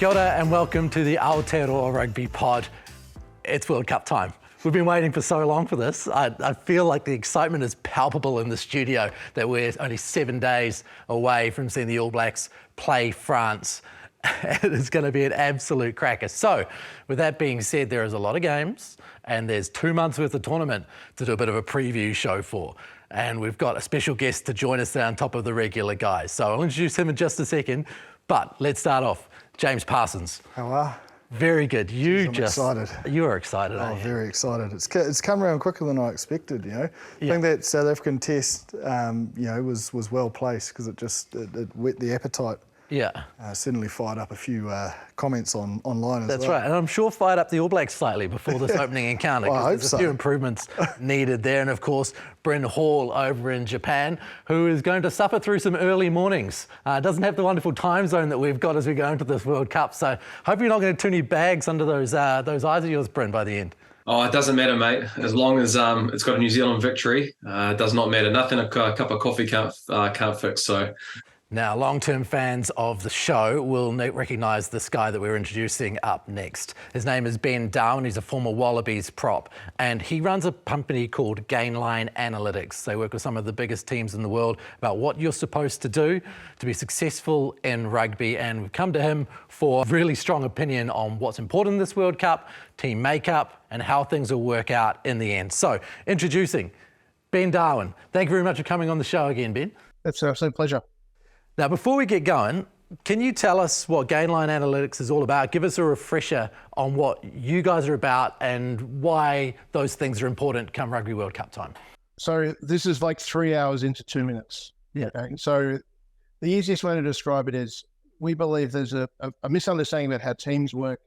Kia ora and welcome to the Aotearoa Rugby Pod. It's World Cup time. We've been waiting for so long for this. I feel like the excitement is palpable in the studio that we're only 7 days away from seeing the All Blacks play France. It's going to be an absolute cracker. So, with that being said, there is a lot of games and there's 2 months worth of tournament to do a bit of a preview show for. And we've got a special guest to join us there on top of the regular guys. So I'll introduce him in just a second, but let's start off. James Parsons. How are? Very good. I'm excited. You are excited, Oh, aren't you? very excited. It's come around quicker than I expected, you know. I think that South African test, was well placed because it whet the appetite. Yeah. Certainly fired up a few comments online as well. That's right. And I'm sure fired up the All Blacks slightly before this opening encounter. Well, I hope there's so. a few improvements needed there. And of course, Bryn Hall over in Japan, who is going to suffer through some early mornings. Doesn't have the wonderful time zone that we've got as we go into this World Cup. So hope you're not going to too many bags under those eyes of yours, Bryn, by the end. Oh, it doesn't matter, mate. As long as it's got a New Zealand victory, it does not matter. Nothing a cup of coffee can't fix. So. Now, long-term fans of the show will recognise this guy that we're introducing up next. His name is Ben Darwin. He's a former Wallabies prop, and he runs a company called Gainline Analytics. They work with some of the biggest teams in the world about what you're supposed to do to be successful in rugby, and we've come to him for a really strong opinion on what's important in this World Cup, team makeup, and how things will work out in the end. So, introducing Ben Darwin. Thank you very much for coming on the show again, Ben. It's an absolute pleasure. Now, before we get going, can you tell us what Gainline Analytics is all about? Give us a refresher on what you guys are about and why those things are important come Rugby World Cup time. So this is like 3 hours into 2 minutes. Yeah. Okay? So the easiest way to describe it is we believe there's a misunderstanding about how teams work,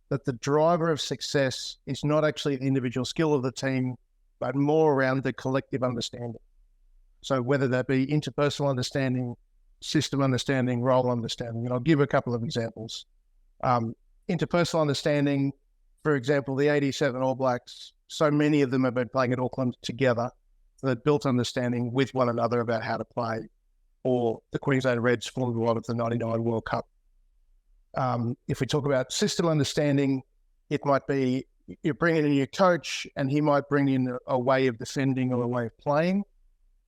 that the driver of success is not actually the individual skill of the team, but more around the collective understanding. So whether that be interpersonal understanding, system understanding, role understanding. And I'll give a couple of examples. Interpersonal understanding, for example, the 87 All Blacks, so many of them have been playing at Auckland together, so they've built understanding with one another about how to play. Or the Queensland Reds formed a lot of the 99 World Cup. If we talk about system understanding, it might be you're bringing in your coach and he might bring in a way of defending or a way of playing.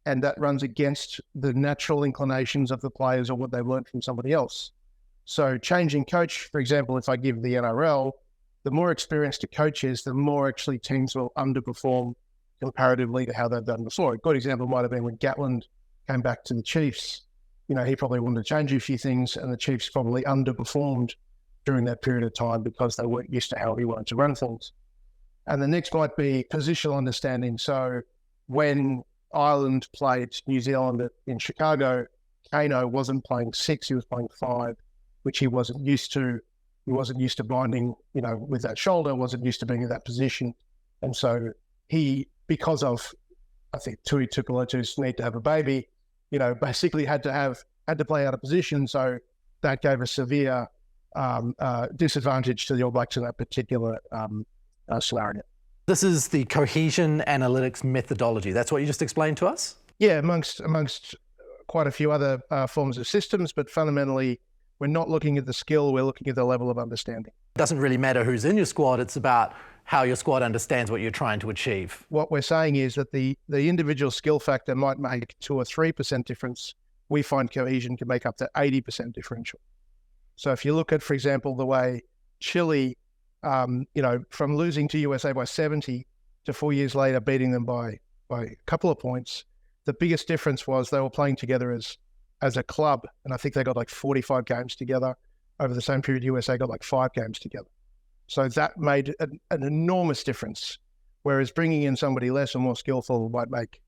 And that runs against the natural inclinations of the players or what they've learned from somebody else. So changing coach, for example, if I give the NRL, the more experienced a coach is, the more actually teams will underperform comparatively to how they've done before. A good example might have been when Gatland came back to the Chiefs. You know, he probably wanted to change a few things and the Chiefs probably underperformed during that period of time because they weren't used to how he wanted to run things. And the next might be positional understanding. So when Ireland played New Zealand in Chicago, Kano wasn't playing 6, he was playing 5, which he wasn't used to. He wasn't used to binding, with that shoulder, wasn't used to being in that position. And so he, because of, I think, Tui Tuipulotu's need to have a baby, basically had to play out of position. So that gave a severe disadvantage to the All Blacks in that particular scenario. This is the cohesion analytics methodology. That's what you just explained to us? Yeah, amongst quite a few other forms of systems, but fundamentally, we're not looking at the skill, we're looking at the level of understanding. It doesn't really matter who's in your squad, it's about how your squad understands what you're trying to achieve. What we're saying is that the individual skill factor might make 2 or 3% difference. We find cohesion can make up to 80% differential. So if you look at, for example, the way Chile, from losing to USA by 70 to 4 years later beating them by a couple of points, the biggest difference was they were playing together as a club, and I think they got like 45 games together. Over the same period, USA got like 5 games together. So that made an enormous difference, whereas bringing in somebody less or more skillful might make,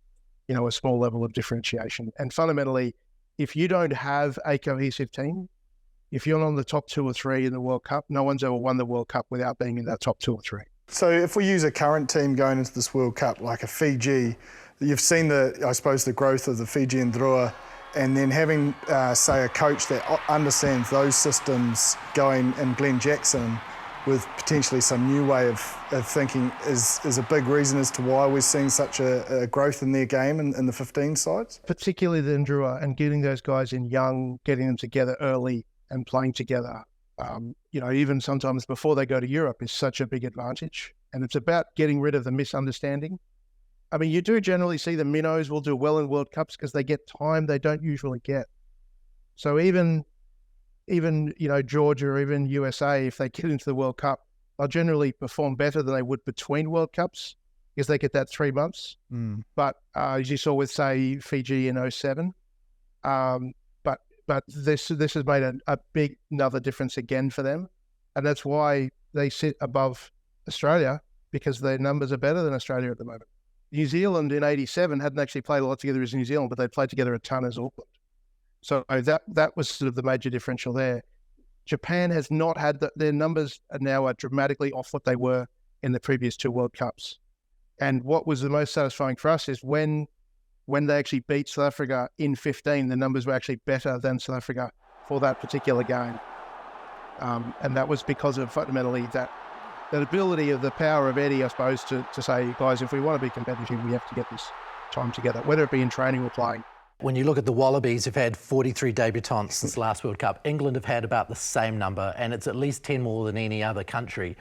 a small level of differentiation. And fundamentally, if you don't have a cohesive team, if you're not on the top 2 or 3 in the World Cup, no one's ever won the World Cup without being in that top 2 or 3. So if we use a current team going into this World Cup, like a Fiji, you've seen the growth of the Fijian Drua, and then having, say, a coach that understands those systems going in Glenn Jackson with potentially some new way of thinking is a big reason as to why we're seeing such a growth in their game in the 15 sides. Particularly the Ndrua, and getting those guys in young, getting them together early and playing together even sometimes before they go to Europe is such a big advantage. And it's about getting rid of the misunderstanding. I mean, you do generally see the minnows will do well in World Cups because they get time they don't usually get. So even Georgia or even USA, if they get into the World Cup, they'll generally perform better than they would between World Cups because they get that 3 months. But as you saw with, say, Fiji in 2007, but this has made a big another difference again for them. And that's why they sit above Australia, because their numbers are better than Australia at the moment. New Zealand in 87 hadn't actually played a lot together as New Zealand, but they played together a ton as Auckland. So that was sort of the major differential there. Japan has not had their numbers are now dramatically off what they were in the previous 2 World Cups. And what was the most satisfying for us is when they actually beat South Africa in 15, the numbers were actually better than South Africa for that particular game. And that was because of fundamentally that ability of the power of Eddie, I suppose, to say, guys, if we want to be competitive, we have to get this time together, whether it be in training or playing. When you look at the Wallabies, who've had 43 debutants since the last World Cup, England have had about the same number, and it's at least 10 more than any other country.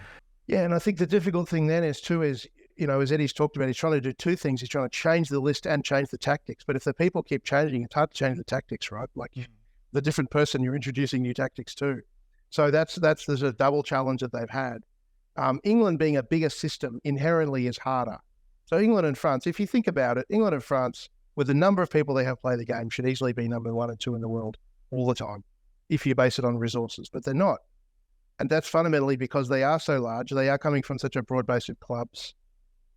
Yeah, and I think the difficult thing then is, as Eddie's talked about, he's trying to do 2 things. He's trying to change the list and change the tactics. But if the people keep changing, it's hard to change the tactics, right? Like the different person you're introducing new tactics to. So there's a double challenge that they've had. England being a bigger system inherently is harder. So England and France, if you think about it, England and France, with the number of people they have play the game, should easily be number 1 and 2 in the world all the time, if you base it on resources. But they're not. And that's fundamentally because they are so large, they are coming from such a broad base of clubs,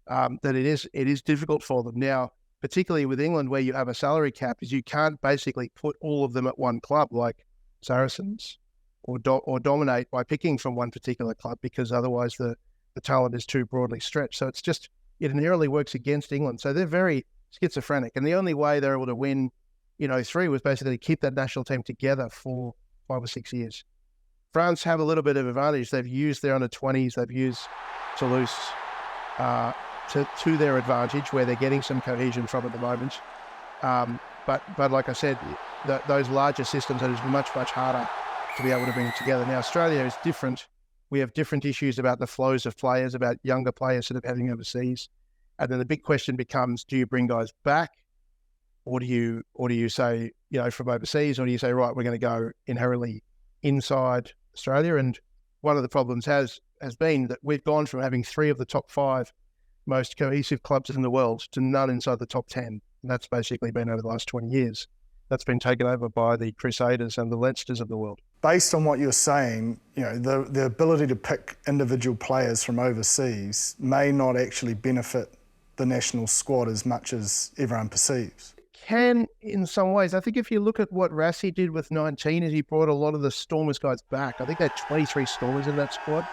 that it is difficult for them. Now, particularly with England, where you have a salary cap, is you can't basically put all of them at one club like Saracens, or dominate by picking from one particular club, because otherwise the talent is too broadly stretched. So it inherently works against England. So they're very schizophrenic. And the only way they're able to win, 3 was basically keep that national team together for 5 or 6 years. France have a little bit of advantage. They've used their under-20s. They've used Toulouse to their advantage, where they're getting some cohesion from at the moment. But like I said, those larger systems, it is much, much harder to be able to bring together. Now, Australia is different. We have different issues about the flows of players, about younger players sort of heading overseas. And then the big question becomes, do you bring guys back, or do you say, from overseas, or do you say, right, we're going to go inherently inside Australia? And one of the problems has been that we've gone from having 3 of the top 5 most cohesive clubs in the world to none inside the top 10. And that's basically been over the last 20 years. That's been taken over by the Crusaders and the Leinsters of the world. Based on what you're saying, the ability to pick individual players from overseas may not actually benefit the national squad as much as everyone perceives. Can in some ways. I think if you look at what Rassie did with 19, is he brought a lot of the Stormers guys back. I think they had 23 Stormers in that squad.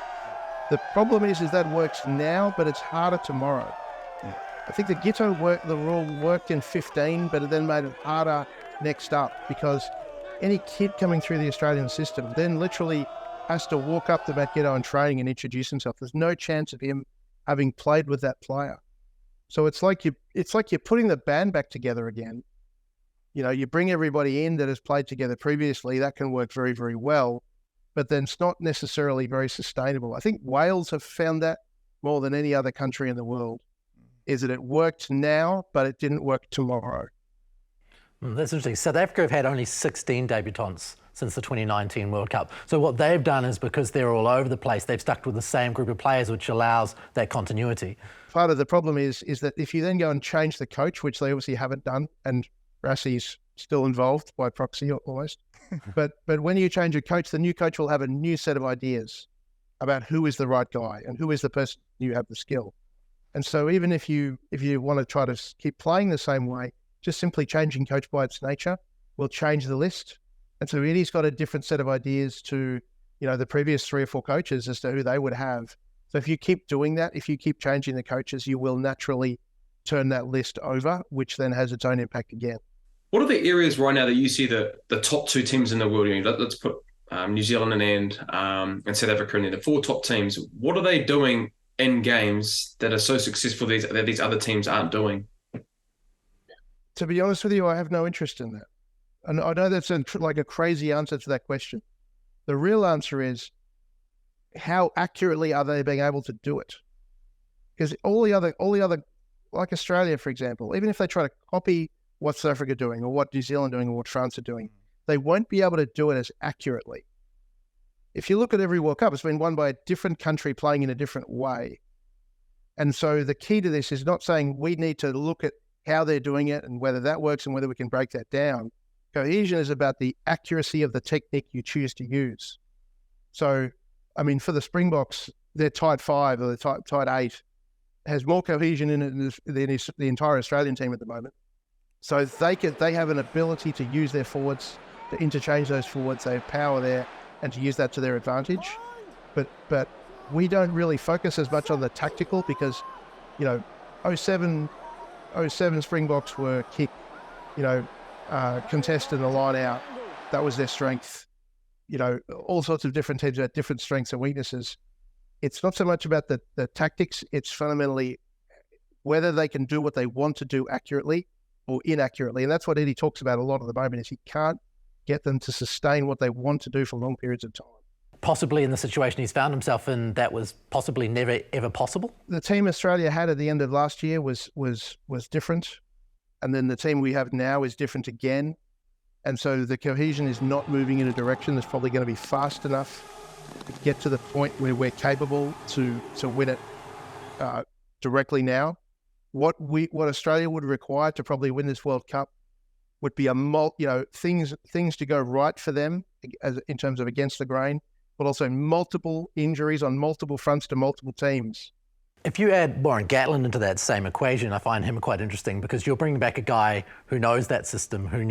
The problem is that works now, but it's harder tomorrow. Yeah. I think the Ghetto rule worked in 15, but it then made it harder next up, because any kid coming through the Australian system then literally has to walk up to Matt Ghetto in training and introduce himself. There's no chance of him having played with that player. So it's like you're putting the band back together again. You bring everybody in that has played together previously. That can work very, very well, but then it's not necessarily very sustainable. I think Wales have found that more than any other country in the world, is that it worked now, but it didn't work tomorrow. That's interesting. South Africa have had only 16 debutants since the 2019 World Cup. So what they've done is, because they're all over the place, they've stuck with the same group of players, which allows that continuity. Part of the problem is that if you then go and change the coach, which they obviously haven't done, and Rassie's still involved by proxy almost, but when you change a coach, the new coach will have a new set of ideas about who is the right guy and who is the person you have the skill. And so even if you want to try to keep playing the same way, just simply changing coach by its nature will change the list. And so Eddie's got a different set of ideas to, the previous 3 or 4 coaches as to who they would have. So if you keep doing that, if you keep changing the coaches, you will naturally turn that list over, which then has its own impact again. What are the areas right now that you see the top 2 teams in the world? Let's put New Zealand and South Africa in there, the 4 top teams. What are they doing in games that are so successful that these other teams aren't doing? To be honest with you, I have no interest in that. And I know that's like a crazy answer to that question. The real answer is, how accurately are they being able to do it? Because all the other, like Australia, for example, even if they try to copy what South Africa are doing or what New Zealand are doing or what France are doing, they won't be able to do it as accurately. If you look at every World Cup, it's been won by a different country playing in a different way. And so the key to this is not saying we need to look at how they're doing it and whether that works and whether we can break that down. Cohesion is about the accuracy of the technique you choose to use. So, I mean, for the Springboks, their tight 5 or the tight 8 has more cohesion in it than the entire Australian team at the moment. So they have an ability to use their forwards, to interchange those forwards. They have power there, and to use that to their advantage. But we don't really focus as much on the tactical because, 07 Springboks were kick, contested the line out. That was their strength. All sorts of different teams had different strengths and weaknesses. It's not so much about the tactics. It's fundamentally whether they can do what they want to do accurately or inaccurately. And that's what Eddie talks about a lot at the moment, is he can't get them to sustain what they want to do for long periods of time. Possibly in the situation he's found himself in, that was possibly never, ever possible? The team Australia had at the end of last year was different. And then the team we have now is different again. And so the cohesion is not moving in a direction that's probably going to be fast enough to get to the point where we're capable to win it directly now. What Australia would require to probably win this World Cup would be things to go right for them in terms of against the grain, but also multiple injuries on multiple fronts to multiple teams. If you add Warren Gatland into that same equation, I find him quite interesting because you're bringing back a guy who knows that system, who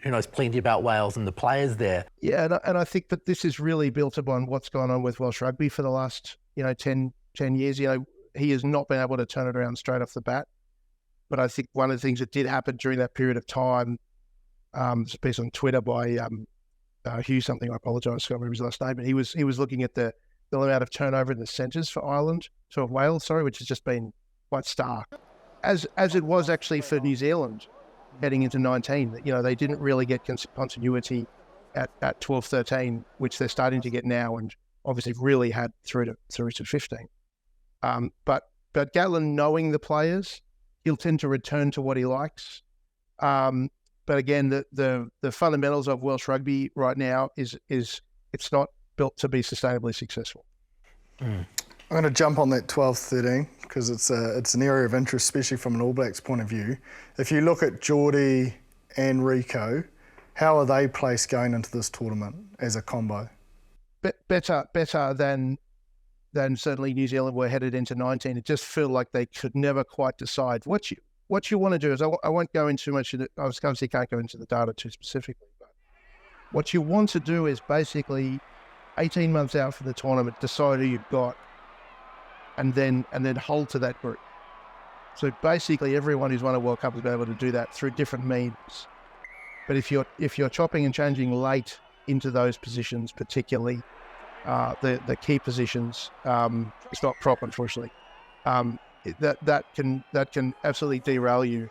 knows plenty about Wales and the players there. Yeah, and I think that this is really built upon what's gone on with Welsh rugby for the last 10 years. He has not been able to turn it around straight off the bat. But I think one of the things that did happen during that period of time, there's a piece on Twitter by Hugh something, I apologise, I can't remember his last name, but he was looking at the amount of turnover in the centres for Wales, which has just been quite stark. As it was actually for New Zealand heading into 19, they didn't really get continuity at 12, 13, which they're starting to get now, and obviously really had through to 15. But Gatland, knowing the players, he'll tend to return to what he likes. But again, the fundamentals of Welsh rugby right now is it's not built to be sustainably successful. I'm going to jump on that 12-13 because it's an area of interest, especially from an All Blacks point of view. If you look at Geordie and Rico, how are they placed going into this tournament as a combo? Better than certainly New Zealand were headed into 19. It just felt like they could never quite decide. What you want to do is, I won't go into too much. I obviously can't go into the data too specifically, but what you want to do is basically 18 months out for the tournament, decide who you've got, and then hold to that group. So basically everyone who's won a World Cup has been able to do that through different means. But if you're chopping and changing late into those positions, particularly the key positions, it's not prop, unfortunately. That can absolutely derail you.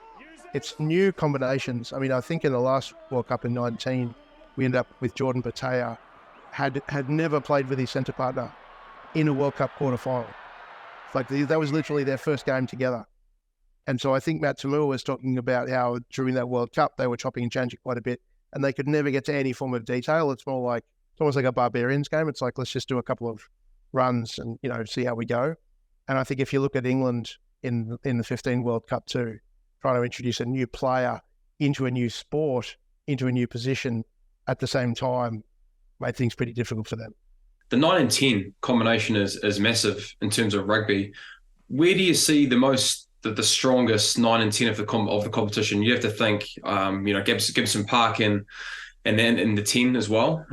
It's new combinations. I mean, I think in the last World Cup in 19, we ended up with Jordan Batea, had never played with his centre partner in a World Cup quarterfinal. Like that was literally their first game together. And so I think Matt Tamua was talking about how during that World Cup they were chopping and changing quite a bit, and they could never get to any form of detail. It's almost like a Barbarians game. It's like, let's just do a couple of runs and see how we go. And I think if you look at England in the 15 World Cup too, trying to introduce a new player into a new sport, into a new position at the same time, made things pretty difficult for them. The 9 and 10 combination is massive in terms of rugby. Where do you see the strongest 9 and 10 of the competition? You have to think, Gibson Park and then in the 10 as well,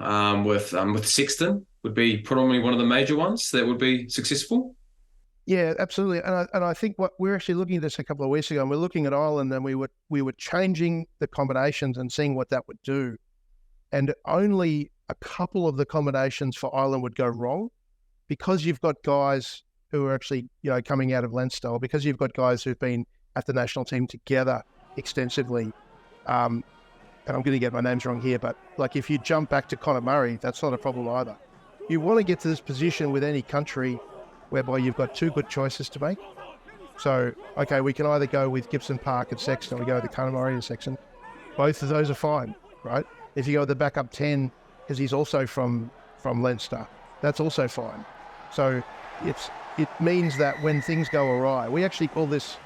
with Sexton would be probably one of the major ones that would be successful. Yeah, absolutely. And I think what we're actually looking at this a couple of weeks ago, and we're looking at Ireland, and we were changing the combinations and seeing what that would do. And only a couple of the combinations for Ireland would go wrong, because you've got guys who are actually, coming out of Leinster, or because you've got guys who've been at the national team together extensively. and I'm going to get my names wrong here, but like if you jump back to Conor Murray, that's not a problem either. You want to get to this position with any country whereby you've got two good choices to make. So, okay, we can either go with Gibson Park and Sexton, or we go with the Conor Murray and Sexton. Both of those are fine, right? If you go with the backup 10, because he's also from Leinster, that's also fine. So it means that when things go awry, we actually call this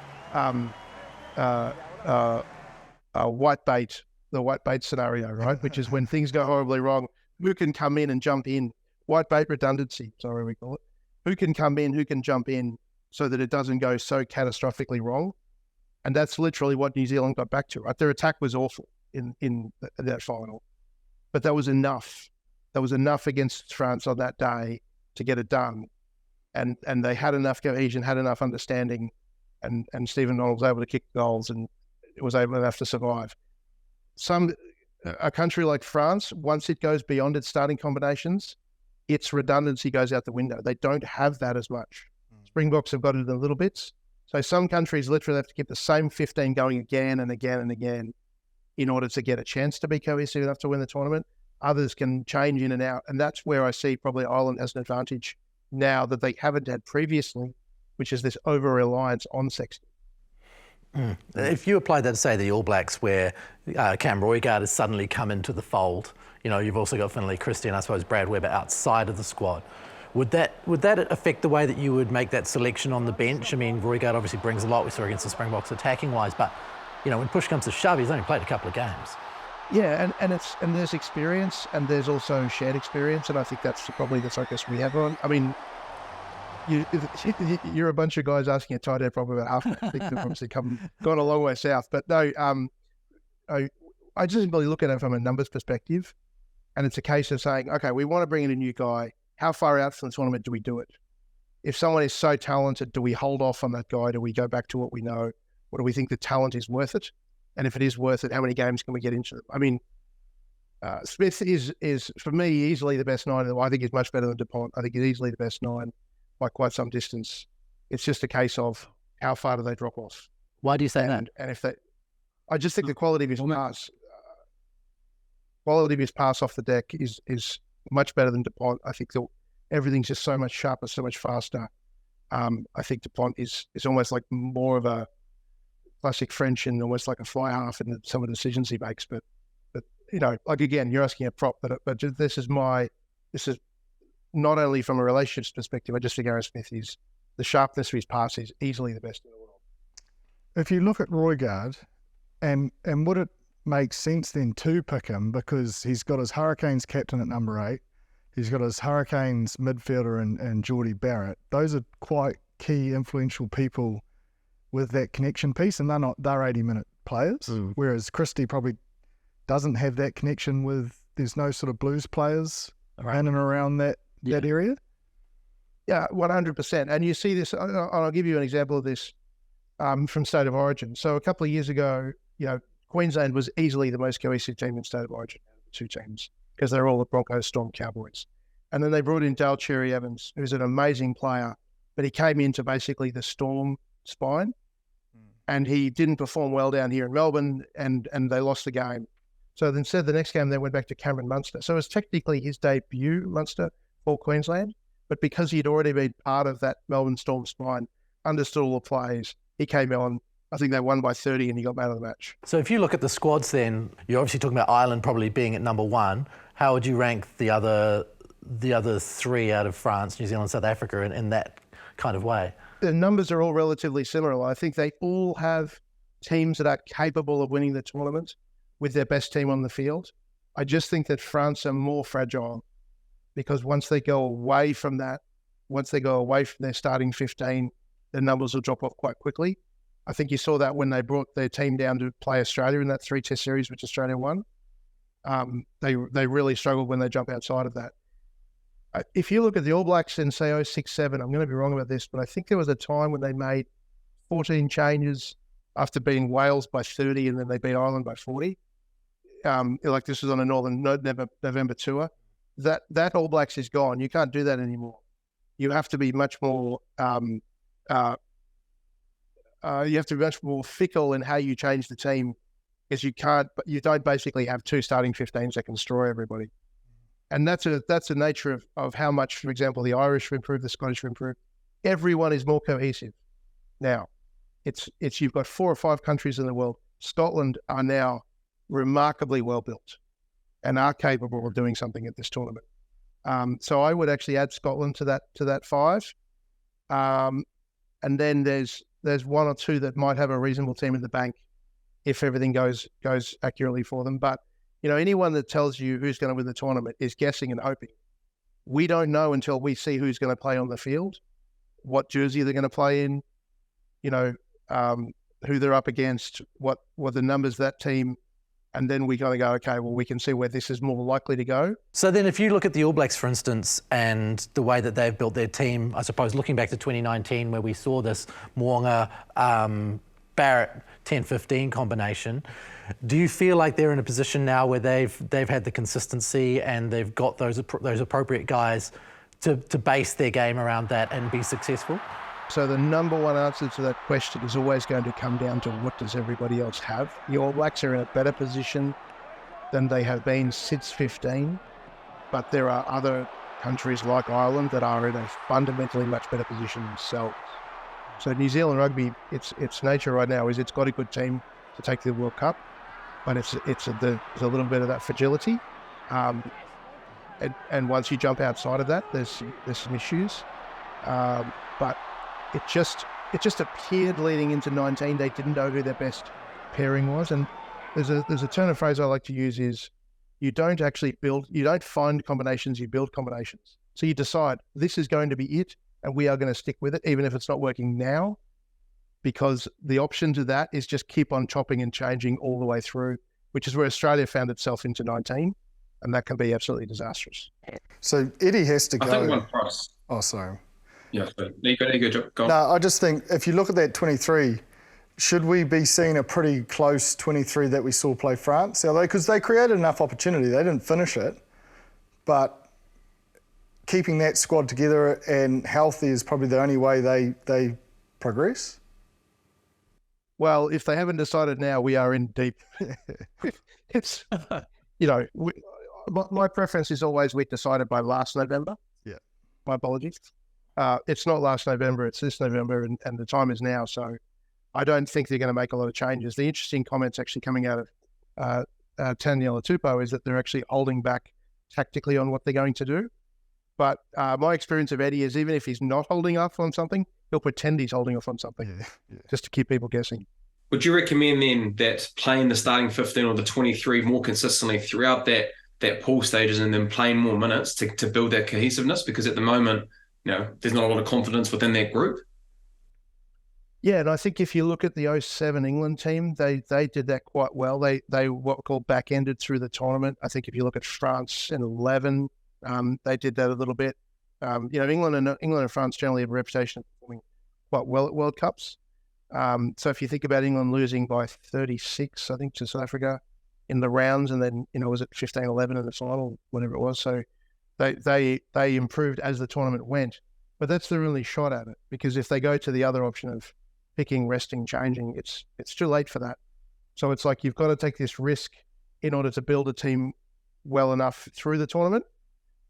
white bait, the white bait scenario, right? Which is when things go horribly wrong, who can come in and jump in? White bait redundancy, sorry, we call it. Who can come in, who can jump in so that it doesn't go so catastrophically wrong? And that's literally what New Zealand got back to, right? Their attack was awful in that final, but that was enough. That was enough against France on that day to get it done. And they had enough cohesion, had enough understanding, and Stephen Donald was able to kick goals and it was able enough to survive. A country like France, once it goes beyond its starting combinations, its redundancy goes out the window. They don't have that as much. Springboks have got it in little bits. So some countries literally have to keep the same 15 going again and again and again in order to get a chance to be cohesive enough to win the tournament. Others can change in and out. And that's where I see probably Ireland has an advantage now that they haven't had previously, which is this over-reliance on Sexton. If you apply that to, say, the All Blacks, where Cam Roigard has suddenly come into the fold, you know, you've also got Finlay Christie and I suppose Brad Weber outside of the squad. Would that affect the way that you would make that selection on the bench? I mean, Roigard obviously brings a lot we saw against the Springboks attacking-wise, but, you know, when push comes to shove, he's only played a couple of games. Yeah, and there's experience and there's also shared experience, and I think that's probably the focus we have on. I mean, you're a bunch of guys asking a tight end probably about half. I think they've obviously gone a long way south. But no, I just simply look at it from a numbers perspective, and it's a case of saying, okay, we want to bring in a new guy. How far out from the tournament do we do it? If someone is so talented, do we hold off on that guy? Do we go back to what we know? Or do we think the talent is worth it? And if it is worth it, how many games can we get into them? I mean, Smith is for me easily the best 9. I think he's much better than Dupont. I think he's easily the best 9 by quite some distance. It's just a case of how far do they drop off? Why do you say that? And if they, I just think the quality of his pass off the deck is much better than Dupont. I think everything's just so much sharper, so much faster. I think Dupont is almost like more of a classic French and almost like a fly half in some of the decisions he makes. But you know, like again, you're asking a prop, but this is not only from a relationships perspective. I just think Aaron Smith is the sharpness of his pass is easily the best in the world. If you look at Roigard, and would it make sense then to pick him because he's got his Hurricanes captain at number 8, he's got his Hurricanes midfielder and Geordie Barrett. Those are quite key, influential people with that connection piece, and they're 80-minute players. Whereas Christie probably doesn't have that connection with. There's no sort of Blues players in and around that area. Yeah, 100%. And you see this. I'll give you an example of this from State of Origin. So a couple of years ago, you know, Queensland was easily the most cohesive team in State of Origin, two teams, because they're all the Broncos, Storm, Cowboys. And then they brought in Dale Cherry Evans, who's an amazing player, but he came into basically the Storm spine, and he didn't perform well down here in Melbourne, and they lost the game. So instead, the next game they went back to Cameron Munster. So it was technically his debut, Munster, for Queensland, but because he'd already been part of that Melbourne Storm spine, understood all the plays, he came on. I think they won by 30 and he got man of the match. So if you look at the squads then, you're obviously talking about Ireland probably being at number 1. How would you rank the other 3 out of France, New Zealand, South Africa in that kind of way? The numbers are all relatively similar. I think they all have teams that are capable of winning the tournament with their best team on the field. I just think that France are more fragile because once they go away from that, once they go away from their starting 15, the numbers will drop off quite quickly. I think you saw that when they brought their team down to play Australia in that 3-test series, which Australia won. They really struggled when they jump outside of that. If you look at the All Blacks in, say, 06-07, I'm going to be wrong about this, but I think there was a time when they made 14 changes after beating Wales by 30 and then they beat Ireland by 40. Like this was on a November tour. That All Blacks is gone. You can't do that anymore. You have to be much more fickle in how you change the team because you don't basically have 2 starting 15s that can destroy everybody. And that's the nature of how much, for example, the Irish have improved, the Scottish have improved. Everyone is more cohesive now. It's you've got 4 or 5 countries in the world. Scotland are now remarkably well built and are capable of doing something at this tournament. So I would actually add Scotland to that 5. And then there's 1 or 2 that might have a reasonable team in the bank if everything goes accurately for them. But anyone that tells you who's going to win the tournament is guessing and hoping. We don't know until we see who's going to play on the field, what jersey they're going to play in, who they're up against, what the numbers that team, and then we got to go, okay, well, we can see where this is more likely to go. So then if you look at the All Blacks, for instance, and the way that they've built their team, I suppose looking back to 2019 where we saw this Mo'unga, Barrett 10-15 combination, do you feel like they're in a position now where they've had the consistency and they've got those appropriate guys to base their game around that and be successful? So the number one answer to that question is always going to come down to what does everybody else have. The All Blacks are in a better position than they have been since 15, but there are other countries like Ireland that are in a fundamentally much better position themselves. So New Zealand rugby, its nature right now is it's got a good team to take the World Cup, but there's a little bit of that fragility. And once you jump outside of that, there's some issues. But it just appeared leading into 19 they didn't know who their best pairing was. And there's a turn of phrase I like to use is you don't find combinations, you build combinations. So you decide this is going to be it and we are going to stick with it even if it's not working now, because the option to that is just keep on chopping and changing all the way through, which is where Australia found itself into 19, and that can be absolutely disastrous. So Eddie has to go. I think one price. Oh, sorry. Yeah, there you go. Go on. No, I just think if you look at that 23, should we be seeing a pretty close 23 that we saw play France? Because they created enough opportunity. They didn't finish it. But keeping that squad together and healthy is probably the only way they progress. Well, if they haven't decided now, we are in deep. It's, my preference is always we decided by last November. Yeah. My apologies. It's not last November, it's this November, and the time is now. So I don't think they're going to make a lot of changes. The interesting comments actually coming out of Taniela Tupou is that they're actually holding back tactically on what they're going to do. But my experience of Eddie is even if he's not holding off on something, he'll pretend he's holding off on something just to keep people guessing. Would you recommend then that playing the starting 15 or the 23 more consistently throughout that pool stages and then playing more minutes to build that cohesiveness? Because at the moment, there's not a lot of confidence within that group. Yeah, and I think if you look at the 07 England team, they did that quite well. They what we call back-ended through the tournament. I think if you look at France in 11, they did that a little bit. England and France generally have a reputation of performing quite well at World Cups. So if you think about England losing by 36, I think, to South Africa in the rounds, and then, was it 15-11 in the final, whatever it was. So they improved as the tournament went. But that's their only shot at it, because if they go to the other option of picking, resting, changing, it's too late for that. So it's like you've got to take this risk in order to build a team well enough through the tournament.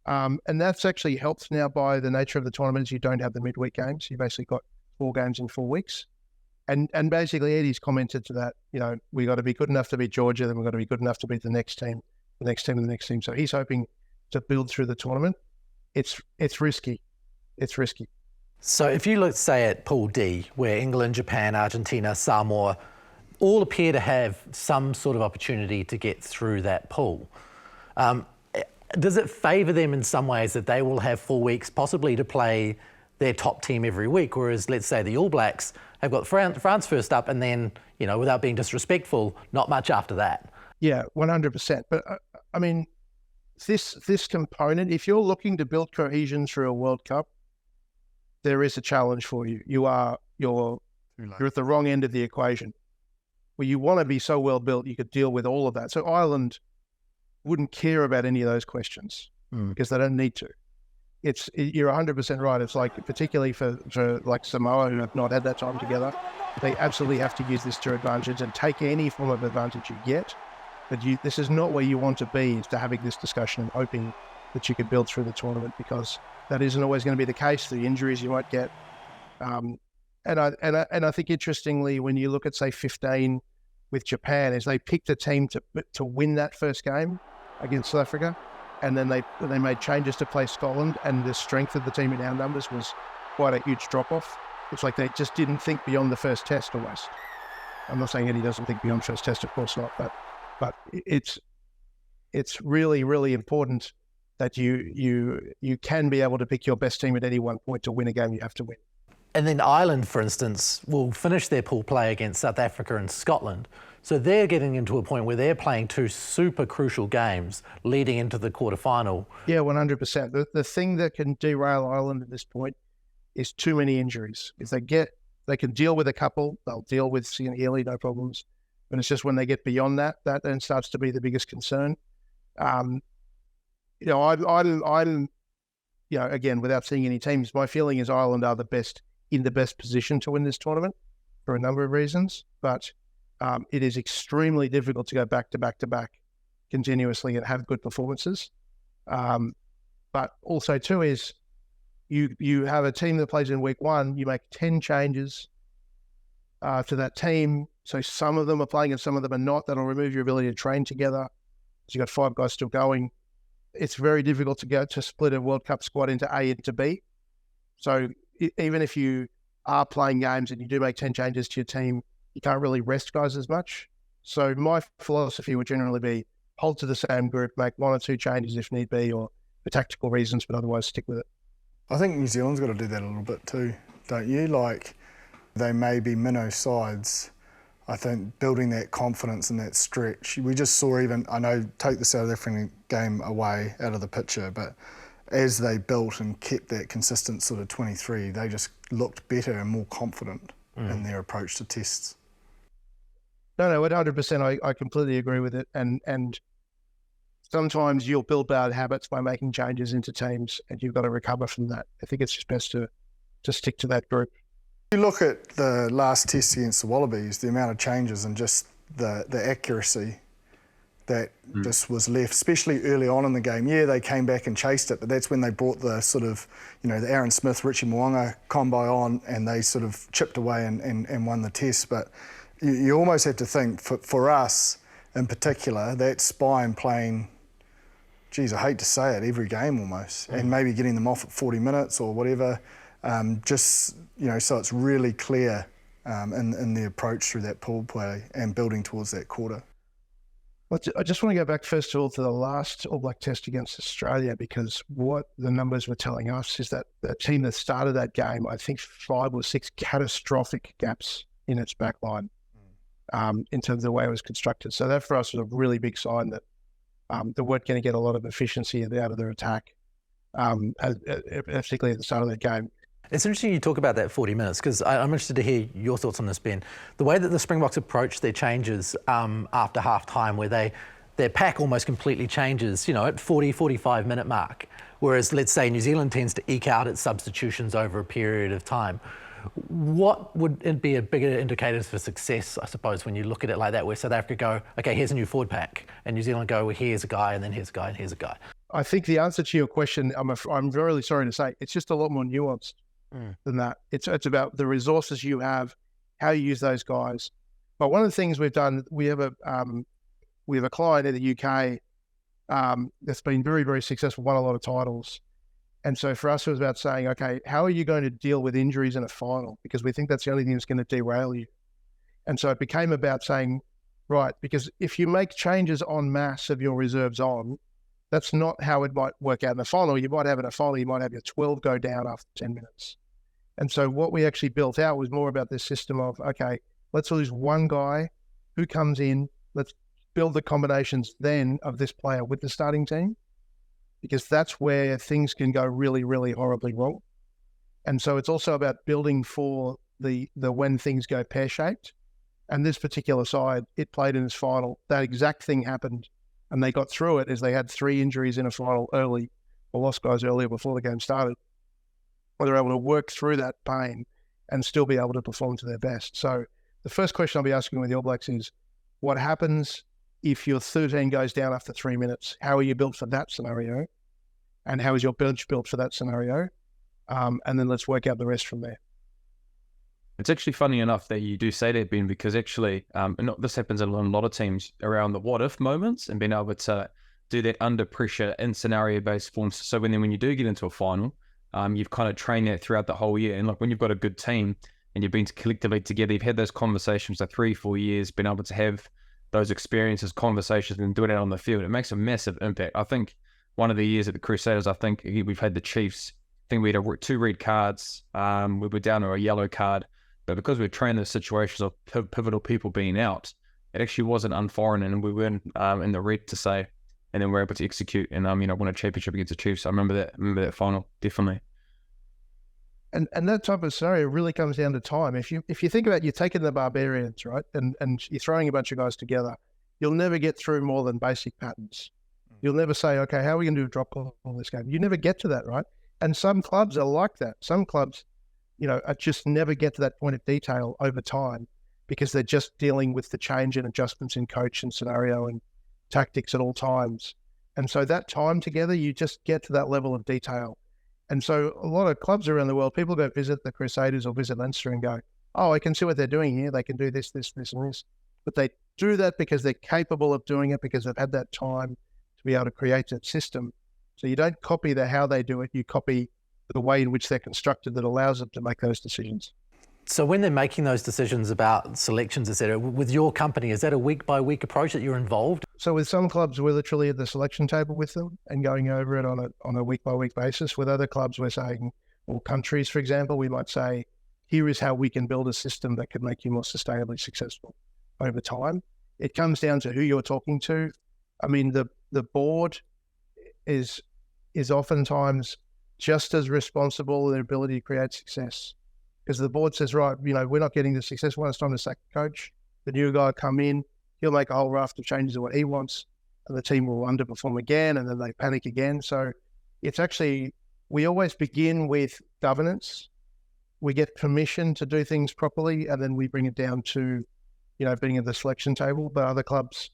And that's actually helped now by the nature of the tournament is you don't have the midweek games. You basically got 4 games in 4 weeks. And basically Eddie's commented to that, we got to be good enough to beat Georgia, then we've got to be good enough to beat the next team, the next team, and the next team. So he's hoping to build through the tournament. It's risky. It's risky. So if you look, say, at Pool D, where England, Japan, Argentina, Samoa all appear to have some sort of opportunity to get through that pool, does it favour them in some ways that they will have 4 weeks possibly to play their top team every week, whereas, let's say, the All Blacks have got France first up and then, without being disrespectful, not much after that? Yeah, 100%. But, this component, if you're looking to build cohesion through a World Cup, there is a challenge for you. You're at the wrong end of the equation, where you want to be so well built you could deal with all of that. So Ireland wouldn't care about any of those questions because they don't need to. You're 100% right. It's like, particularly for like Samoa, who have not had that time together, they absolutely have to use this to advantage and take any form of advantage you get. But this is not where you want to be, is to having this discussion and hoping that you can build through the tournament, because that isn't always going to be the case. The injuries you might get. And I think, interestingly, when you look at, say, 15 with Japan, is they picked a team to win that first game against South Africa, and then they made changes to play Scotland, and the strength of the team in our numbers was quite a huge drop-off. It's like they just didn't think beyond the first test almost. I'm not saying Eddie doesn't think beyond first test, of course not, but it's really, really important that you can be able to pick your best team at any one point. To win a game, you have to win. And then Ireland, for instance, will finish their pool play against South Africa and Scotland. So they're getting into a point where they're playing two super crucial games leading into the quarterfinal. Yeah, 100%. The thing that can derail Ireland at this point is too many injuries. If they can deal with a couple, they'll deal with Healy, no problems. But it's just when they get beyond that then starts to be the biggest concern. I'm again, without seeing any teams, my feeling is Ireland are in the best position to win this tournament for a number of reasons. But it is extremely difficult to go back to back to back continuously and have good performances. But also too is you have a team that plays in week one, you make 10 changes to that team. So some of them are playing and some of them are not. That'll remove your ability to train together. So you've got 5 guys still going. It's very difficult to split a World Cup squad into A and to B. So even if you are playing games and you do make 10 changes to your team, you can't really rest guys as much. So my philosophy would generally be hold to the same group, make 1 or 2 changes if need be, or for tactical reasons, but otherwise stick with it. I think New Zealand's got to do that a little bit too, don't you? Like, they may be minnow sides. I think building that confidence and that stretch. We just saw I know, take the South African game away out of the picture, but as they built and kept that consistent sort of 23, they just looked better and more confident in their approach to tests. No, 100%. I completely agree with it. And sometimes you'll build bad habits by making changes into teams, and you've got to recover from that. I think it's just best to stick to that group. You look at the last test against the Wallabies, the amount of changes and just the accuracy that this was left, especially early on in the game. Yeah, they came back and chased it, but that's when they brought the sort of, the Aaron Smith, Richie Mo'unga combo on, and they sort of chipped away and won the test. But you almost have to think, for us in particular, that spine playing, geez, I hate to say it, every game almost, and maybe getting them off at 40 minutes or whatever, so it's really clear in the approach through that pool play and building towards that quarter. I just want to go back first of all to the last All Black test against Australia, because what the numbers were telling us is that the team that started that game, I think 5 or 6 catastrophic gaps in its back line in terms of the way it was constructed. So that for us was a really big sign that they weren't going to get a lot of efficiency out of their attack, particularly at the start of that game. It's interesting you talk about that 40 minutes, because I'm interested to hear your thoughts on this, Ben. The way that the Springboks approach their changes after half-time, where their pack almost completely changes, at 40, 45-minute mark, whereas, let's say, New Zealand tends to eke out its substitutions over a period of time. What would it be a bigger indicator for success, I suppose, when you look at it like that, where South Africa go, okay, here's a new forward pack, and New Zealand go, well, here's a guy, and then here's a guy, and here's a guy? I think the answer to your question, I'm really sorry to say, it's just a lot more nuanced than that. It's about the resources you have, how you use those guys. But one of the things we've done, we have a client in the UK that's been very, very successful, won a lot of titles. And so for us, it was about saying, okay, how are you going to deal with injuries in a final? Because we think that's the only thing that's going to derail you. And so it became about saying, right, because if you make changes en masse of your reserves on, that's not how it might work out in the final. You might have in a final, you might have your 12 go down after 10 minutes. And so what we actually built out was more about this system of, okay, let's lose one guy who comes in, let's build the combinations then of this player with the starting team, because that's where things can go really, really horribly wrong. And so it's also about building for the when things go pear-shaped. And this particular side, it played in its final. That exact thing happened. And they got through it as they had 3 injuries in a final early, or lost guys earlier before the game started. But they were able to work through that pain and still be able to perform to their best. So the first question I'll be asking with the All Blacks is, what happens if your 13 goes down after 3 minutes? How are you built for that scenario? And how is your bench built for that scenario? And then let's work out the rest from there. It's actually funny enough that you do say that, Ben, because actually, this happens in a lot of teams around the what-if moments and being able to do that under pressure in scenario-based forms. So when you do get into a final, you've kind of trained that throughout the whole year. And like when you've got a good team and you've been collectively together, you've had those conversations for 3-4 years, been able to have those experiences, conversations, and do it out on the field. It makes a massive impact. I think one of the years at the Crusaders, I think we've had the Chiefs. I think we had 2 red cards. We were down to a yellow card. But because we're trained in situations of pivotal people being out, it actually wasn't unforeign, and we weren't in the red to say, and then we're able to execute and win a championship against the Chiefs. I remember that final, definitely. And that type of scenario really comes down to time. If you think about, you're taking the Barbarians, right, and you're throwing a bunch of guys together, you'll never get through more than basic patterns. You'll never say, okay, how are we going to do a drop ball in this game? You never get to that, right? And some clubs are like that. Some clubs, just never get to that point of detail over time because they're just dealing with the change and adjustments in coach and scenario and tactics at all times. And so that time together, you just get to that level of detail. And so a lot of clubs around the world, people go visit the Crusaders or visit Leinster and go, oh, I can see what they're doing here. They can do this, this, this, and this. But they do that because they're capable of doing it, because they've had that time to be able to create that system. So you don't copy how they do it. You copy the way in which they're constructed that allows them to make those decisions. So when they're making those decisions about selections, etc., with your company, is that a week-by-week approach that you're involved? So with some clubs, we're literally at the selection table with them and going over it on a week-by-week basis. With other clubs, we're saying, or countries, for example, we might say, here is how we can build a system that could make you more sustainably successful over time. It comes down to who you're talking to. I mean, the board is oftentimes just as responsible in their ability to create success. Because the board says, right, we're not getting the success. Well, it's time to sack the coach. The new guy will come in, he'll make a whole raft of changes to what he wants, and the team will underperform again, and then they panic again. So it's actually, we always begin with governance. We get permission to do things properly, and then we bring it down to, being at the selection table. But other clubs,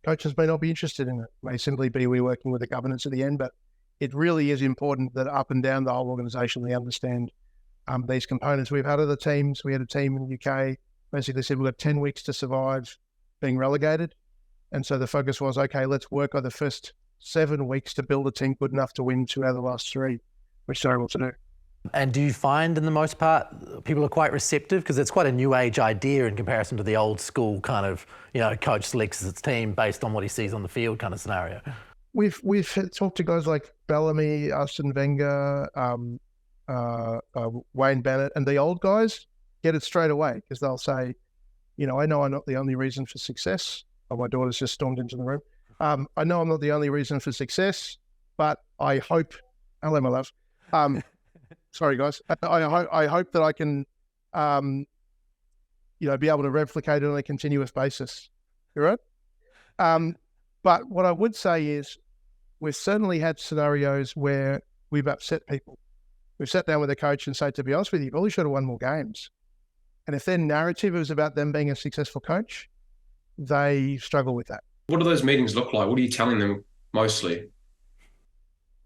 coaches may not be interested in it. It may simply be we're working with the governance at the end, but it really is important that up and down the whole organisation, they understand these components. We've had other teams. We had a team in the UK basically said we've got 10 weeks to survive being relegated. And so the focus was, okay, let's work on the first 7 weeks to build a team good enough to win 2 out of the last 3, which they're able to do. And do you find, in the most part, people are quite receptive? Because it's quite a new age idea in comparison to the old school kind of, coach selects his team based on what he sees on the field kind of scenario. We've talked to guys like Bellamy, Arsene Wenger, Wayne Bennett, and the old guys get it straight away because they'll say, I know I'm not the only reason for success. Oh, my daughter's just stormed into the room. I know I'm not the only reason for success, but I hope, hello, my love. Sorry, guys. I hope that I can, be able to replicate it on a continuous basis. You right? But what I would say is we've certainly had scenarios where we've upset people. We've sat down with a coach and said, to be honest with you, you probably should have won more games. And if their narrative is about them being a successful coach, they struggle with that. What do those meetings look like? What are you telling them mostly?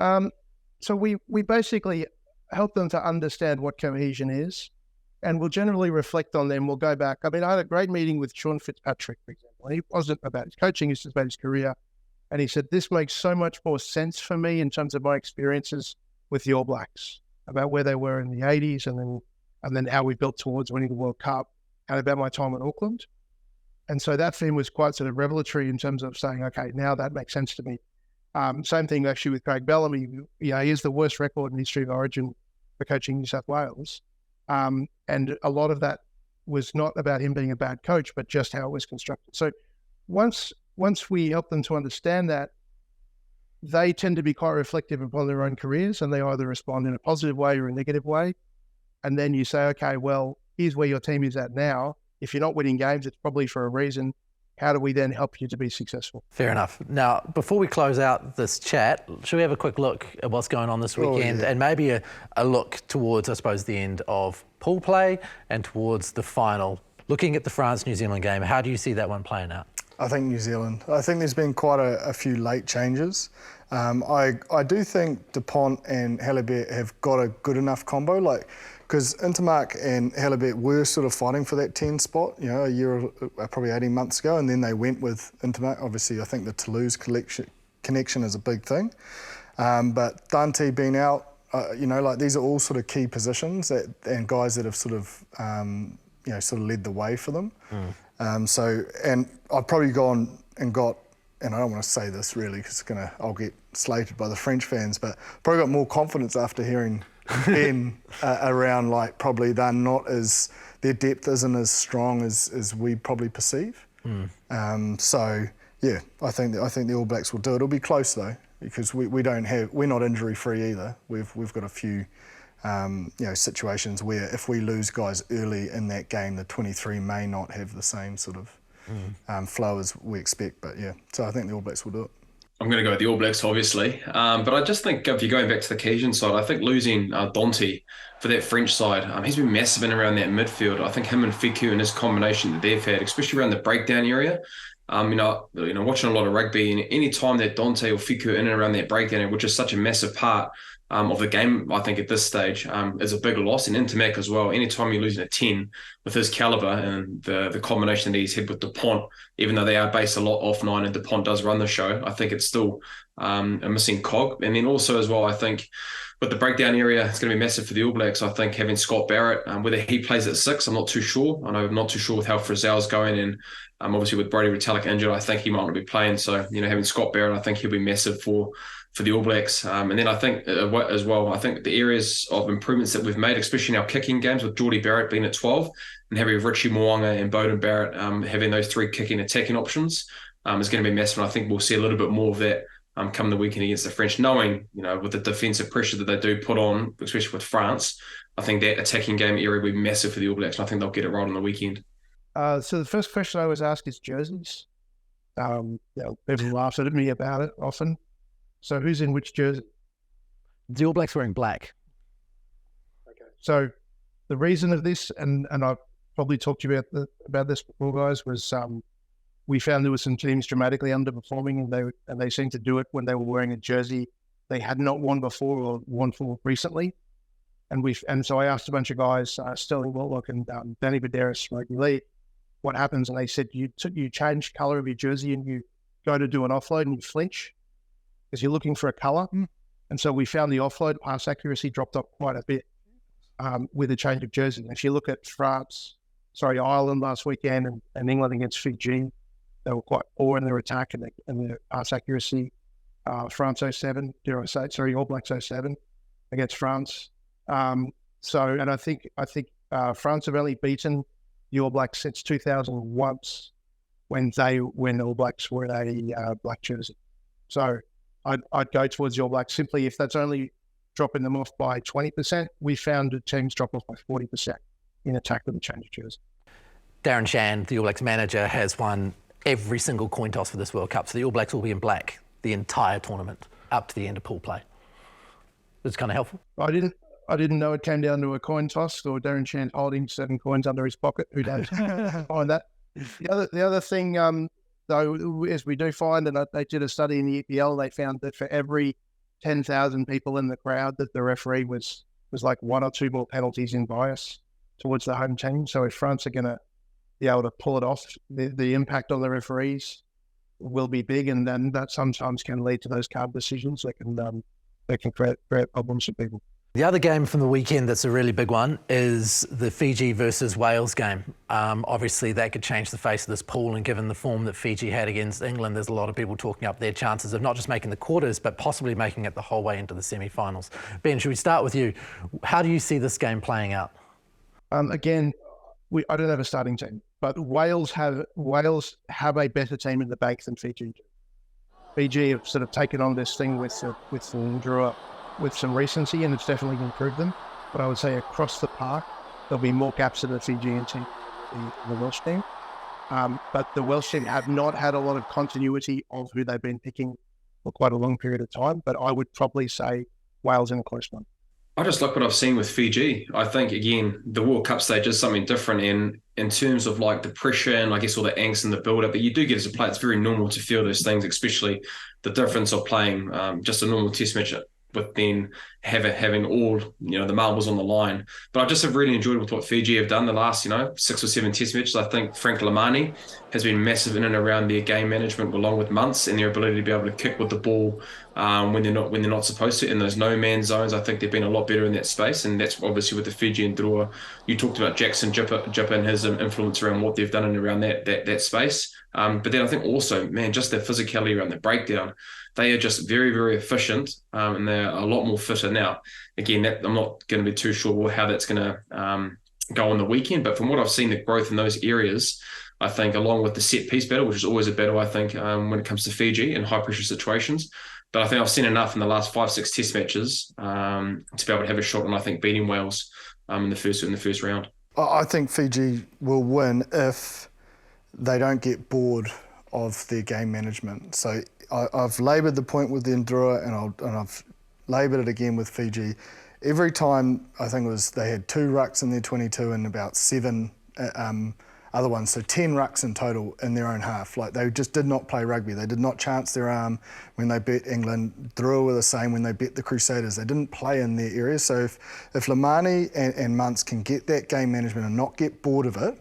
So we basically help them to understand what cohesion is, and we'll generally reflect on them. We'll go back. I mean, I had a great meeting with Sean Fitzpatrick, for example. He wasn't about his coaching, it's about his career. And he said, this makes so much more sense for me in terms of my experiences with the All Blacks, about where they were in the 80s and then how we built towards winning the World Cup, and about my time in Auckland. And so that theme was quite sort of revelatory in terms of saying, okay, now that makes sense to me. Same thing actually with Craig Bellamy. He has the worst record in history of Origin for coaching New South Wales. And a lot of that was not about him being a bad coach, but just how it was constructed. So once we help them to understand that, they tend to be quite reflective upon their own careers, and they either respond in a positive way or a negative way. And then you say, okay, well, here's where your team is at now. If you're not winning games, it's probably for a reason. how do we then help you to be successful? Fair enough. Now, before we close out this chat, should we have a quick look at what's going on this weekend and maybe a look towards, I suppose, the end of pool play and towards the final? Looking at the France-New Zealand game, how do you see that one playing out? I think New Zealand. I think there's been quite a few late changes. I do think Dupont and Halibut have got a good enough combo, because Intermark and Halibut were sort of fighting for that 10 spot, a year, probably 18 months ago, and then they went with Intermark. Obviously, I think the Toulouse connection is a big thing. But Dante being out, these are all sort of key positions and guys that have sort of led the way for them. And I've probably gone and got, and I don't want to say this really because I'll get slated by the French fans, but probably got more confidence after hearing Ben around, probably they're not as, their depth isn't as strong as we probably perceive. I think the All Blacks will do it. It'll be close though, because we're not injury free either. We've got a few situations where if we lose guys early in that game, the 23 may not have the same sort of flow as we expect. But so I think the All Blacks will do it. I'm going to go with the All Blacks, obviously. But I just think if you're going back to the cohesion side, I think losing Dante for that French side, he's been massive in around that midfield. I think him and Fiku and his combination that they've had, especially around the breakdown area. Watching a lot of rugby, and any time that Dante or Fiku in and around that breakdown, which is such a massive part of the game, I think at this stage, is a big loss. And Intermac as well. Anytime you're losing a 10 with his caliber and the combination that he's had with Dupont, even though they are based a lot off 9 and Dupont does run the show, I think it's still a missing cog. And then also as well, I think with the breakdown area, it's going to be massive for the All Blacks. I think having Scott Barrett, whether he plays at 6, I'm not too sure. I'm not too sure with how Frizzell's going, and obviously with Brodie Retallick injured, I think he might not be playing. So, having Scott Barrett, I think he'll be massive for the All Blacks. And then I think as well, I think the areas of improvements that we've made, especially in our kicking games with Geordie Barrett being at 12 and having Richie Mo'unga and Bowden Barrett having those 3 kicking attacking options is going to be massive. And I think we'll see a little bit more of that come the weekend against the French, knowing, with the defensive pressure that they do put on, especially with France. I think that attacking game area will be massive for the All Blacks, and I think they'll get it right on the weekend. So the first question I always ask is jerseys. People laugh at me about it often. So who's in which jersey? The All Blacks wearing black. Okay. So the reason of this, and I've probably talked to you about this before, guys, was we found there were some teams dramatically underperforming, and they seemed to do it when they were wearing a jersey they had not worn before or worn for recently. And so I asked a bunch of guys, Sterling Whitlock and Danny Baderis, Rugby League, what happens? And they said you change colour of your jersey and you go to do an offload and you flinch because you're looking for a colour. And so we found the offload pass accuracy dropped off quite a bit with a change of jersey. And if you look at Ireland last weekend and England against Fiji, they were quite poor in their attack and their pass accuracy. France 07, All Blacks 07 against France. And I think France have only beaten the All Blacks since 2001 when All Blacks were in a black jersey. So I'd go towards the All Blacks simply if that's only dropping them off by 20%. We found teams drop off by 40% in attack with a change of jersey. Darren Shand, the All Blacks manager, has won every single coin toss for this World Cup. So the All Blacks will be in black the entire tournament up to the end of pool play. It's kind of helpful. I didn't know it came down to a coin toss or Darren Shand holding 7 coins under his pocket. Who knows? Find that. The other thing, though, is we do find, and they did a study in the EPL, they found that for every 10,000 people in the crowd, that the referee was like 1 or 2 more penalties in bias towards the home team. So if France are going to be able to pull it off, the impact on the referees will be big, and then that sometimes can lead to those card decisions that can create problems for people. The other game from the weekend that's a really big one is the Fiji versus Wales game. Obviously, that could change the face of this pool, and given the form that Fiji had against England, there's a lot of people talking up their chances of not just making the quarters, but possibly making it the whole way into the semi-finals. Ben, should we start with you? How do you see this game playing out? Again, I don't have a starting team, but Wales have a better team in the bank than Fiji do. Fiji have sort of taken on this thing with some recency, and it's definitely improved them. But I would say across the park, there'll be more gaps in the Fijian team than the Welsh team. But the Welsh team have not had a lot of continuity of who they've been picking for quite a long period of time. But I would probably say Wales in a close one. I just like what I've seen with Fiji. I think, again, the World Cup stage is something different in terms of like the pressure and I guess all the angst and the build-up. But you do get as a player, it's very normal to feel those things, especially the difference of playing just a normal test match with then having all, the marbles on the line. But I just have really enjoyed with what Fiji have done the last, 6 or 7 test matches. I think Frank Lamani has been massive in and around their game management along with Muntz and their ability to be able to kick with the ball when they're not supposed to in those no-man zones. I think they've been a lot better in that space, and that's obviously with the Fiji and Drua. You talked about Jackson Jipper and his influence around what they've done in around that space. But then I think also, man, just their physicality around the breakdown. They are just very, very efficient, and they're a lot more fitter now. Again, I'm not going to be too sure how that's going to go on the weekend, but from what I've seen, the growth in those areas, I think, along with the set piece battle, which is always a battle, I think, when it comes to Fiji in high pressure situations. But I think I've seen enough in the last 5-6 test matches to be able to have a shot on, I think, beating Wales in the first round. I think Fiji will win if they don't get bored of their game management. So I've laboured the point with the Ndrua and I've laboured it again with Fiji. Every time, I think it was, they had 2 rucks in their 22 and about 7 other ones, so 10 rucks in total in their own half. Like, they just did not play rugby. They did not chance their arm when they beat England. Drua were the same when they beat the Crusaders. They didn't play in their area. So if Lamani and Muntz can get that game management and not get bored of it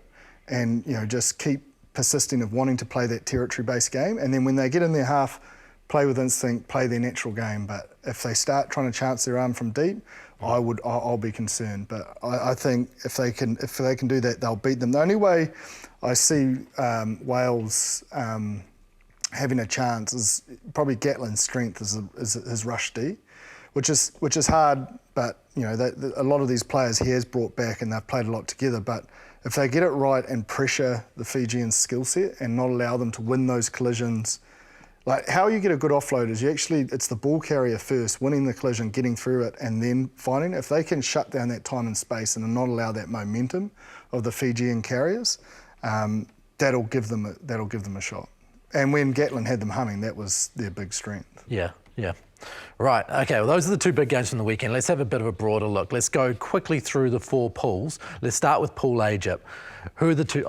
and, just keep persisting of wanting to play that territory-based game, and then when they get in their half, play with instinct, play their natural game. But if they start trying to chance their arm from deep, I'll be concerned. But I think if they can do that, they'll beat them. The only way I see Wales having a chance is probably Gatlin's strength is his rush D, which is hard. But a lot of these players he has brought back and they've played a lot together. But if they get it right and pressure the Fijian skill set and not allow them to win those collisions, like how you get a good offload is it's the ball carrier first, winning the collision, getting through it, and then finding. If they can shut down that time and space and not allow that momentum of the Fijian carriers, that'll give them a shot. And when Gatlin had them humming, that was their big strength. Yeah. Right, okay, well, those are the 2 big games from the weekend. Let's have a bit of a broader look. Let's go quickly through the 4 pools. Let's start with Pool A, Jip. Who are the 2,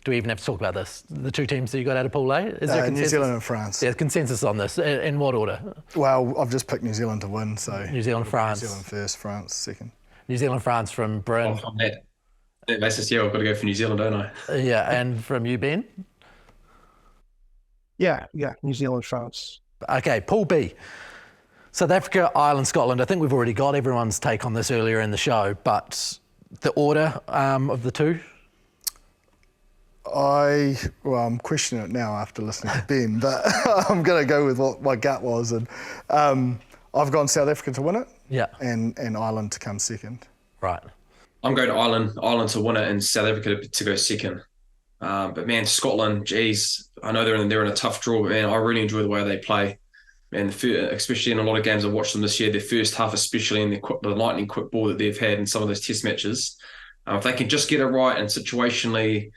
do we even have to talk about this? The 2 teams that you got out of Pool A? Is there New Zealand and France. Yeah, consensus on this. In what order? Well, I've just picked New Zealand to win, so... New Zealand, France. New Zealand first, France second. New Zealand, France from Bryn. On that basis, yeah, I've got to go for New Zealand, don't I? Yeah, and from you, Ben? Yeah, New Zealand, France. Okay, Pool B. South Africa, Ireland, Scotland. I think we've already got everyone's take on this earlier in the show, but the order of the 2? I'm questioning it now after listening to Ben, but I'm going to go with what my gut was. And I've gone South Africa to win it, and Ireland to come second. Right. I'm going to Ireland to win it and South Africa to go second. But man, Scotland, geez, I know they're in a tough draw, but man, I really enjoy the way they play. And especially in a lot of games I've watched them this year, their first half, especially in the lightning quick ball that they've had in some of those test matches, if they can just get it right and situationally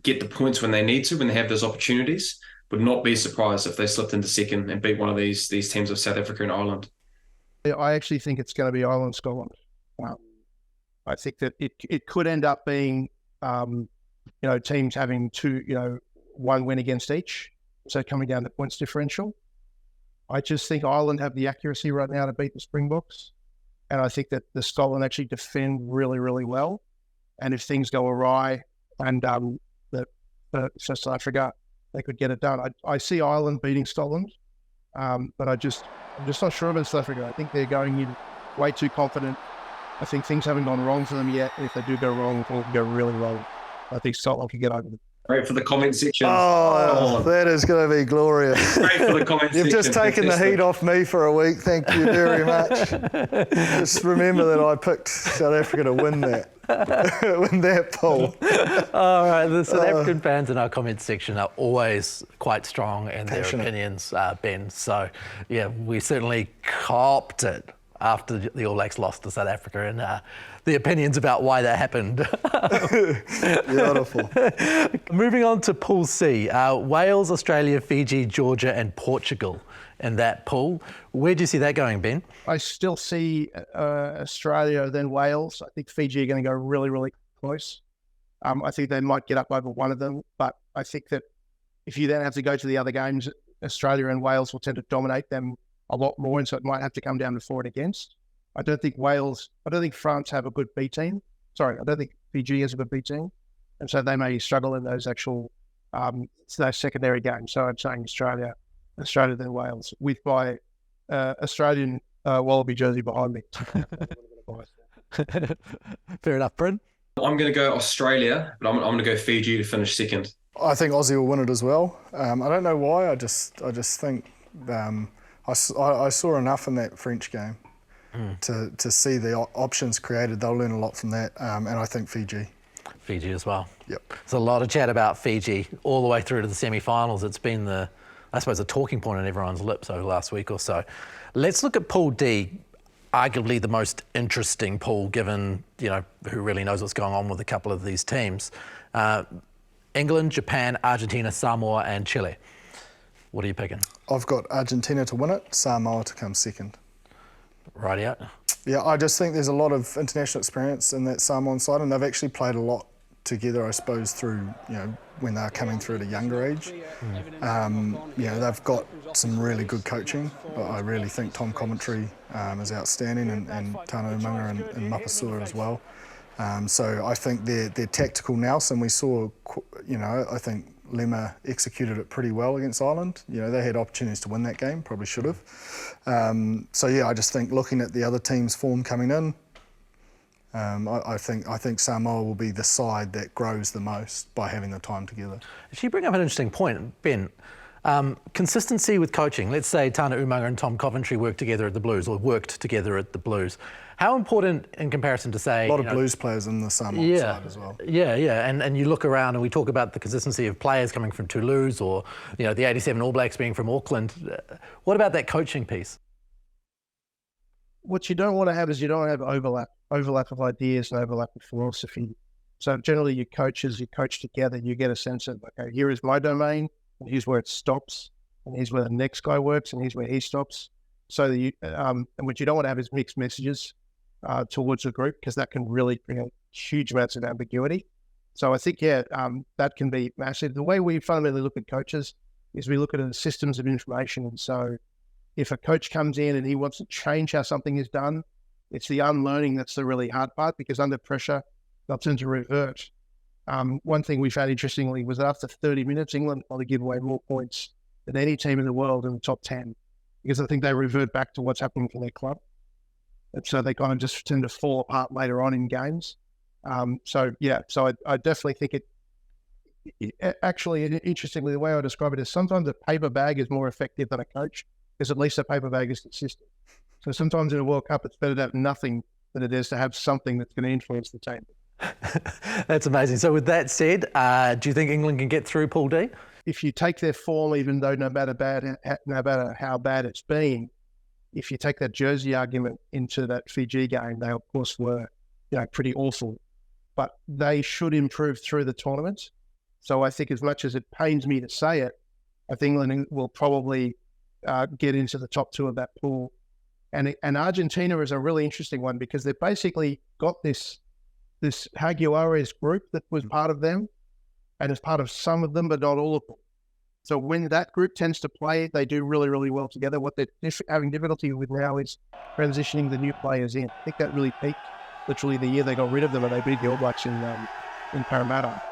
get the points when they need to, when they have those opportunities, would not be surprised if they slipped into second and beat one of these teams of South Africa and Ireland. I actually think it's going to be Ireland, Scotland. I think that it could end up being teams having 2, 1 win against each, so coming down to points differential. I just think Ireland have the accuracy right now to beat the Springboks. And I think that the Scotland actually defend really, really well. And if things go awry and for South Africa, they could get it done. I see Ireland beating Scotland, but I'm just not sure about South Africa. I think they're going in way too confident. I think things haven't gone wrong for them yet. And if they do go wrong, things will go really wrong. I think Scotland could get over them. Great for the comment section. Oh, that is going to be glorious. Great for the comment section. You've just taken the heat off me for a week. Thank you very much. Just remember that I picked South Africa to win that poll. All right, the South African fans in our comment section are always quite strong in their opinions, Ben. So, yeah, we certainly copped it after the All Blacks lost to South Africa, and the opinions about why that happened. Beautiful. Moving on to Pool C, Wales, Australia, Fiji, Georgia and Portugal in that pool. Where do you see that going, Ben? I still see Australia, then Wales. I think Fiji are going to go really, really close. I think they might get up over one of them, but I think that if you then have to go to the other games, Australia and Wales will tend to dominate them a lot more, and so it might have to come down to for and against. I don't think France have a good B team. Sorry, I don't think Fiji has a good B team, and so they may struggle in those actual those secondary games. So I'm saying Australia then Wales, with my Australian Wallaby jersey behind me. Fair enough, Bryn. I'm going to go Australia, but I'm going to go Fiji to finish second. I think Aussie will win it as well. I don't know why. I just think I saw enough in that French game to see the options created. They'll learn a lot from that, and I think Fiji. Fiji as well. Yep. There's a lot of chat about Fiji all the way through to the semi-finals. It's been the talking point on everyone's lips over the last week or so. Let's look at Pool D, arguably the most interesting pool, given who really knows what's going on with a couple of these teams. England, Japan, Argentina, Samoa and Chile. What are you picking? I've got Argentina to win it, Samoa to come second. Rightio. Yeah, I just think there's a lot of international experience in that Samoan side, and they've actually played a lot together, I suppose, through when they're coming through at a younger age. They've got some really good coaching, but I really think Tom Commentary is outstanding, and Tana Umaga and Mapasua as well. So I think they're tactical nous, and we saw, I think Lema executed it pretty well against Ireland. They had opportunities to win that game, probably should have. I just think looking at the other team's form coming in, I think Samoa will be the side that grows the most by having the time together. You bring up an interesting point, Ben. Consistency with coaching. Let's say Tana Umaga and Tom Coventry worked together at the Blues. How important in comparison to, say... A lot of Blues players in the Samoan side as well. Yeah. And you look around and we talk about the consistency of players coming from Toulouse or, the 87 All Blacks being from Auckland. What about that coaching piece? What you don't want to have is you don't have overlap of ideas and overlap of philosophy. So generally you coach together, you get a sense of, okay, here is my domain, and here's where it stops, and here's where the next guy works, and here's where he stops. So that and what you don't want to have is mixed messages towards the group, because that can really create huge amounts of ambiguity. So I think, that can be massive. The way we fundamentally look at coaches is we look at the systems of information. And so if a coach comes in and he wants to change how something is done, it's the unlearning that's the really hard part, because under pressure, they'll tend to revert. One thing we found interestingly was that after 30 minutes, England probably give away more points than any team in the world in the top 10, because I think they revert back to what's happening for their club. And so they kind of just tend to fall apart later on in games. So I definitely think actually, interestingly, the way I describe it is sometimes a paper bag is more effective than a coach, because at least a paper bag is consistent. So sometimes in a World Cup, it's better to have nothing than it is to have something that's going to influence the team. That's amazing. So with that said, do you think England can get through Pool D? If you take their form, even though no matter how bad it's been, if you take that jersey argument into that Fiji game, they of course were, pretty awful, but they should improve through the tournament. So I think, as much as it pains me to say it, I think England will probably get into the top two of that pool. And Argentina is a really interesting one, because they've basically got this Jaguares group that was part of them, and is part of some of them, but not all of them. So when that group tends to play, they do really, really well together. What they're having difficulty with now is transitioning the new players in. I think that really peaked literally the year they got rid of them and they beat the All Blacks in Parramatta.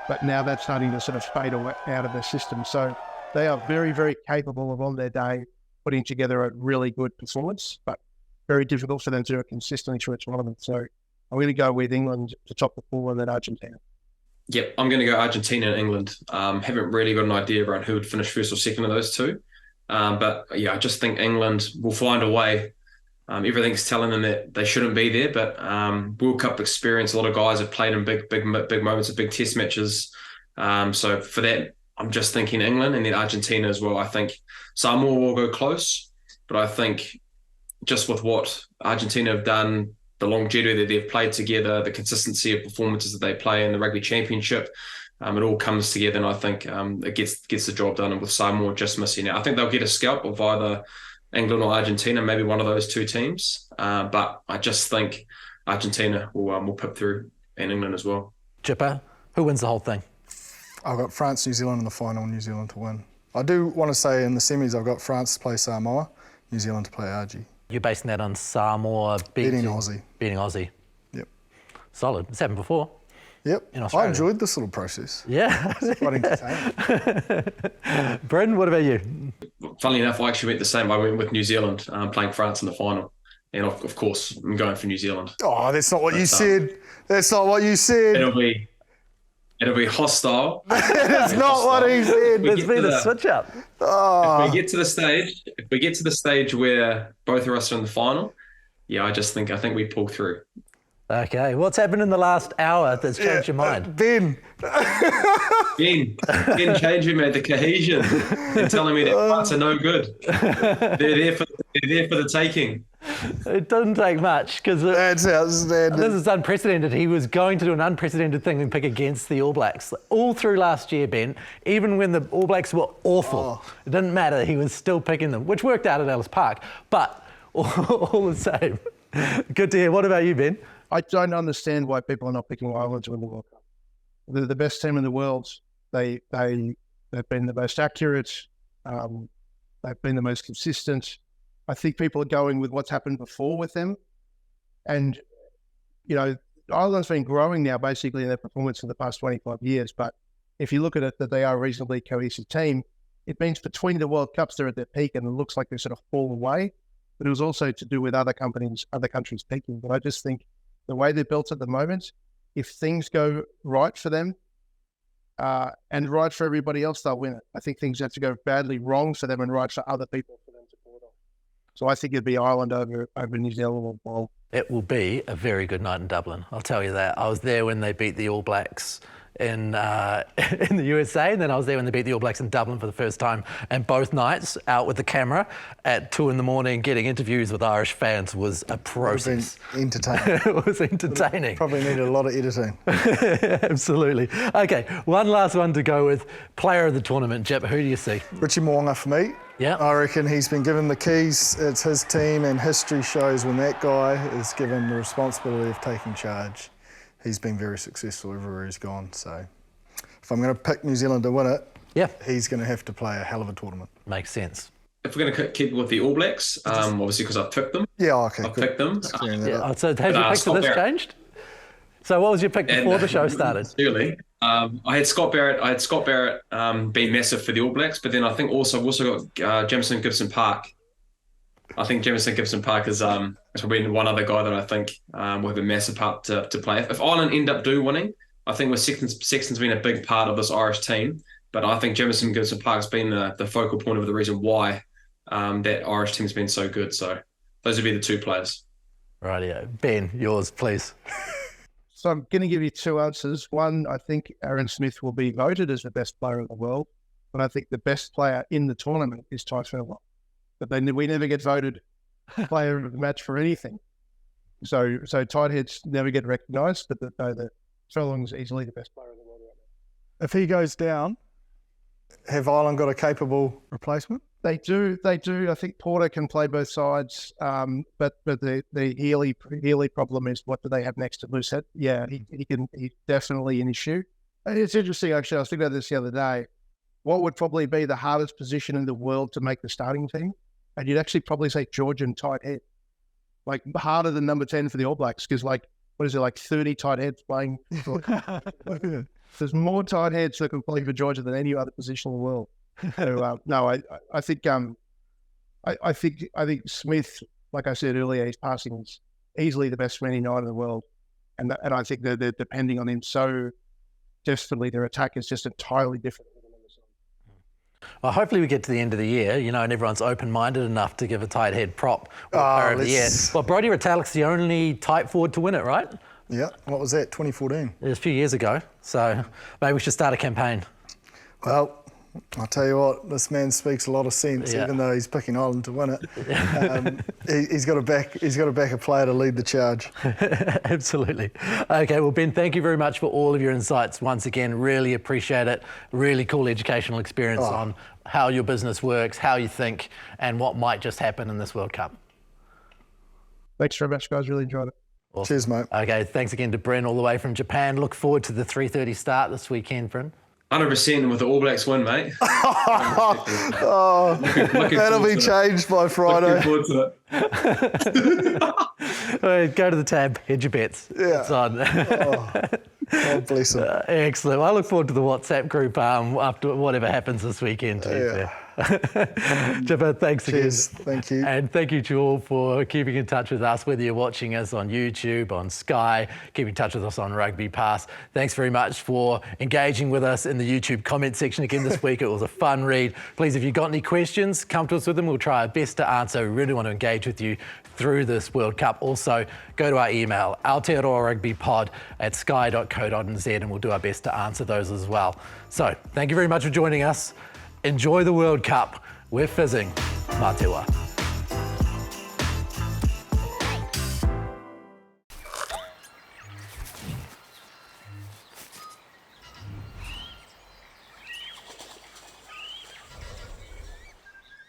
But now that's starting to sort of fade away out of their system. So they are very, very capable of, on their day, putting together a really good performance, but very difficult for them to do it consistently through a tournament. So I'm going to go with England to top the pool and then Argentina. Yep, I'm going to go Argentina and England. Haven't really got an idea around who would finish first or second of those two. But I just think England will find a way. Everything's telling them that they shouldn't be there, but World Cup experience, a lot of guys have played in big moments of big test matches. So for that, I'm just thinking England and then Argentina as well. I think Samoa will go close, but I think just with what Argentina have done, the longevity that they've played together, the consistency of performances that they play in the Rugby Championship, it all comes together, and I think it gets the job done. And with Samoa just missing out, I think they'll get a scalp of either England or Argentina, maybe one of those two teams. But I just think Argentina will pip through, and England as well. Chipper, who wins the whole thing? I've got France, New Zealand in the final, New Zealand to win. I do want to say in the semis, I've got France to play Samoa, New Zealand to play Argie. You're basing that on Samoa Beating Aussie. Beating Aussie. Yep. Solid. It's happened before. Yep. In Australia. I enjoyed this little process. Yeah. It's quite entertaining. Brendan, what about you? Funnily enough, I actually went the same. I went with New Zealand, playing France in the final. And of course, I'm going for New Zealand. Oh, that's not what you said. That's not what you said. It'll be hostile. That's not what he said. There's been a switch up. Oh. If we get to the stage where both of us are in the final, yeah, I think we pull through. Okay, what's happened in the last hour that's changed your mind? Ben changing me the cohesion and telling me that parts are no good. They're there for the taking. It doesn't take much because that's outstanding. This is unprecedented. He was going to do an unprecedented thing and pick against the All Blacks all through last year, Ben. Even when the All Blacks were awful, It didn't matter. He was still picking them, which worked out at Ellis Park. But all the same, good to hear. What about you, Ben? I don't understand why people are not picking Ireland to win the World Cup. They're the best team in the world. They've been the most accurate. They've been the most consistent. I think people are going with what's happened before with them. And, Ireland's been growing now basically in their performance for the past 25 years. But if you look at it, that they are a reasonably cohesive team, it means between the World Cups, they're at their peak and it looks like they sort of fall away. But it was also to do with other countries peaking. But I just think the way they're built at the moment, if things go right for them and right for everybody else, they'll win it. I think things have to go badly wrong for them and right for other people for them to pull it off. So I think it'd be Ireland over New Zealand. It will be a very good night in Dublin. I'll tell you that. I was there when they beat the All Blacks in the USA, and then I was there when they beat the All Blacks in Dublin for the first time. And both nights out with the camera at 2 a.m, getting interviews with Irish fans was a process. Entertaining. It was entertaining. Probably needed a lot of editing. Absolutely. Okay, one last one to go with. Player of the tournament, Jip, who do you see? Richie Mo'unga for me. Yeah. I reckon he's been given the keys. It's his team, and history shows when that guy is given the responsibility of taking charge, he's been very successful everywhere he's gone. So if I'm going to pick New Zealand to win it, he's going to have to play a hell of a tournament. Makes sense. If we're going to keep with the All Blacks, obviously because I've picked them. Yeah, okay. I've picked them. So have your pick for this changed? So what was your pick before the show started? Early. I had Scott Barrett being massive for the All Blacks, but then I think I've also got Jamison Gibson Park. I think Jamison Gibson Park is probably one other guy that I think will have a massive part to play. If Ireland end up winning, I think with Sexton's been a big part of this Irish team, but I think Jamison Gibson Park's been the focal point of the reason why that Irish team's been so good. So those would be the two players. Rightio. Ben, yours, please. So I'm going to give you two answers. One, I think Aaron Smith will be voted as the best player in the world, but I think the best player in the tournament is Ty Furlong. But we never get voted player of the match for anything. So tight heads never get recognised, but the Furlong's easily the best player in the world right now. If he goes down, have Ireland got a capable replacement? They do. I think Porter can play both sides, but the Healy problem is what do they have next to Moosehead? Yeah, he's definitely an issue. It's interesting, actually. I was thinking about this the other day. What would probably be the hardest position in the world to make the starting team? And you'd actually probably say Georgian tight head, like harder than number 10 for the All Blacks, because like 30 tight heads playing. There's more tight heads that can play for Georgia than any other position in the world. So no, I think Smith, like I said earlier, his passing is easily the best 29 in the world, and I think they're depending on him so desperately. Their attack is just entirely different. Well, hopefully we get to the end of the year, and everyone's open-minded enough to give a tight head prop player of the year. Well, Brodie Retallick's the only tight forward to win it, right? Yeah. What was that? 2014. It was a few years ago. So maybe we should start a campaign. Well, I'll tell you what, this man speaks a lot of sense, Yeah. even though he's picking Ireland to win it. He's got to back a player to lead the charge. Absolutely. Okay, well, Ben, thank you very much for all of your insights once again. Really appreciate it. Really cool educational experience on how your business works, how you think, and what might just happen in this World Cup. Thanks very much, guys. Really enjoyed it. Awesome. Cheers, mate. Okay, thanks again to Bryn all the way from Japan. Look forward to the 3:30 start this weekend, Bryn. 100% with the All Blacks win, mate. Looking That'll forward be to changed by it. Friday. Looking forward to it. All right, go to the tab, hedge your bets. Yeah. It's on. God bless him. Excellent. Well, I look forward to the WhatsApp group after whatever happens this weekend, to be fair. Chipper, thanks again. Cheers. Thank you. And thank you to all for keeping in touch with us, whether you're watching us on YouTube, on Sky, keep in touch with us on RugbyPass. Thanks very much for engaging with us in the YouTube comment section again this week. It was a fun read. Please, if you've got any questions, come to us with them. We'll try our best to answer. We really want to engage with you through this World Cup. Also, go to our email, Aotearoa Rugby Pod at sky.co.nz, and we'll do our best to answer those as well. So, thank you very much for joining us. Enjoy the World Cup. We're fizzing. Mā te wā.